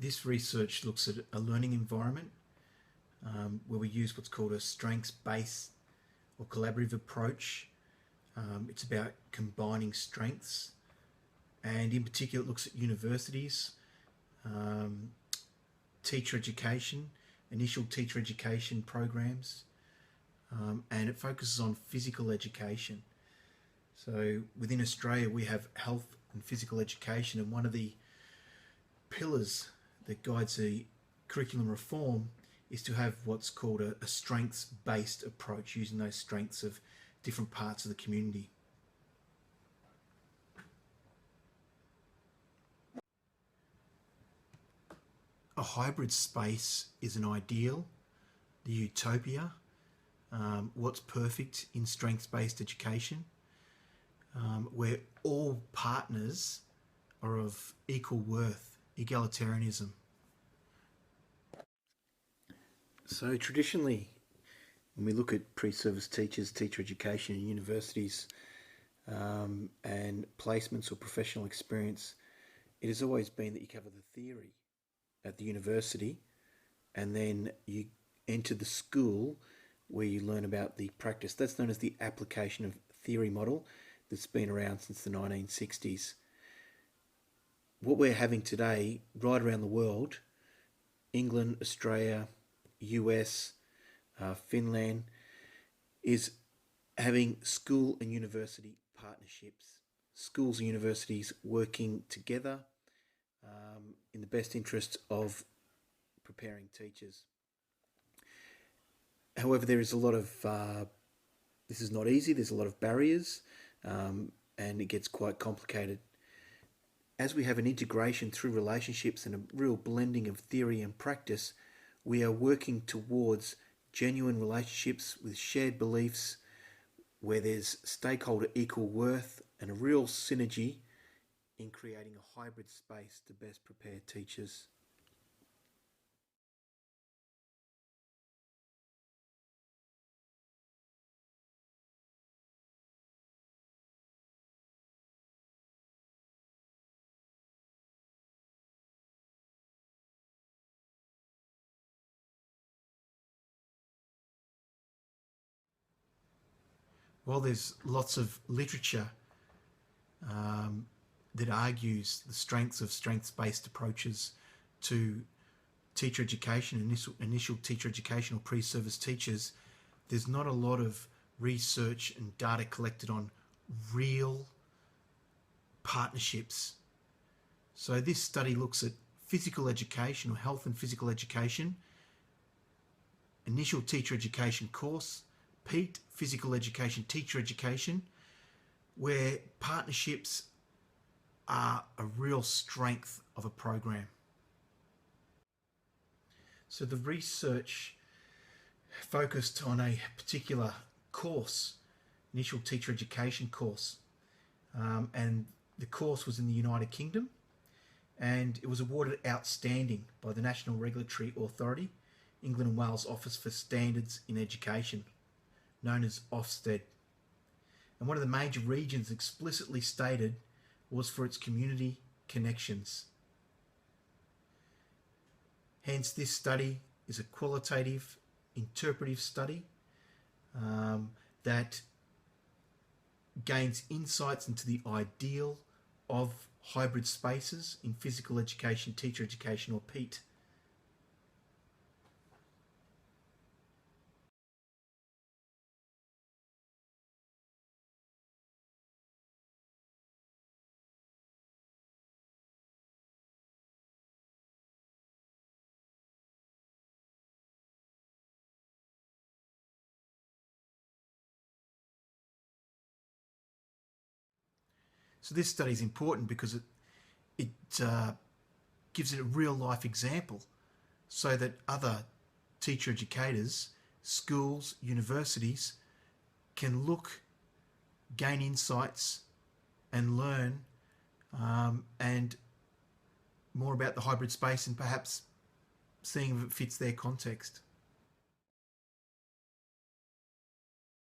This research looks at a learning environment where we use what's called a strengths-based or collaborative approach. It's about combining strengths, and in particular it looks at universities, teacher education, initial teacher education programs, and it focuses on physical education. So within Australia we have health and physical education, and one of the pillars that guides the curriculum reform is to have what's called a strengths-based approach, using those strengths of different parts of the community. A hybrid space is an ideal, the utopia, what's perfect in strengths-based education, where all partners are of equal worth, egalitarianism. So traditionally, when we look at pre-service teachers, teacher education in universities, and placements or professional experience, it has always been that you cover the theory at the university, and then you enter the school where you learn about the practice. That's known as the application of theory model, that's been around since the 1960s. What we're having today, right around the world, England, Australia, US, Finland, is having school and university partnerships. Schools and universities working together in the best interest of preparing teachers. However, there is a lot of, this is not easy, there's a lot of barriers, and it gets quite complicated. As we have an integration through relationships and a real blending of theory and practice, we are working towards genuine relationships with shared beliefs, where there's stakeholder equal worth and a real synergy in creating a hybrid space to best prepare teachers. While there's lots of literature that argues the strengths of strengths-based approaches to teacher education, initial teacher education or pre-service teachers, there's not a lot of research and data collected on real partnerships. So this study looks at physical education or health and physical education, initial teacher education course, PEAT, physical education, teacher education, where partnerships are a real strength of a program. So the research focused on a particular course, initial teacher education course, and the course was in the United Kingdom, and it was awarded outstanding by the National Regulatory Authority, England and Wales Office for Standards in Education, known as Ofsted. And one of the major regions explicitly stated was for its community connections. Hence, this study is a qualitative, interpretive study that gains insights into the ideal of hybrid spaces in physical education, teacher education, or PEAT. So this study is important because it gives it a real life example so that other teacher educators, schools, universities can look, gain insights and learn and more about the hybrid space and perhaps seeing if it fits their context.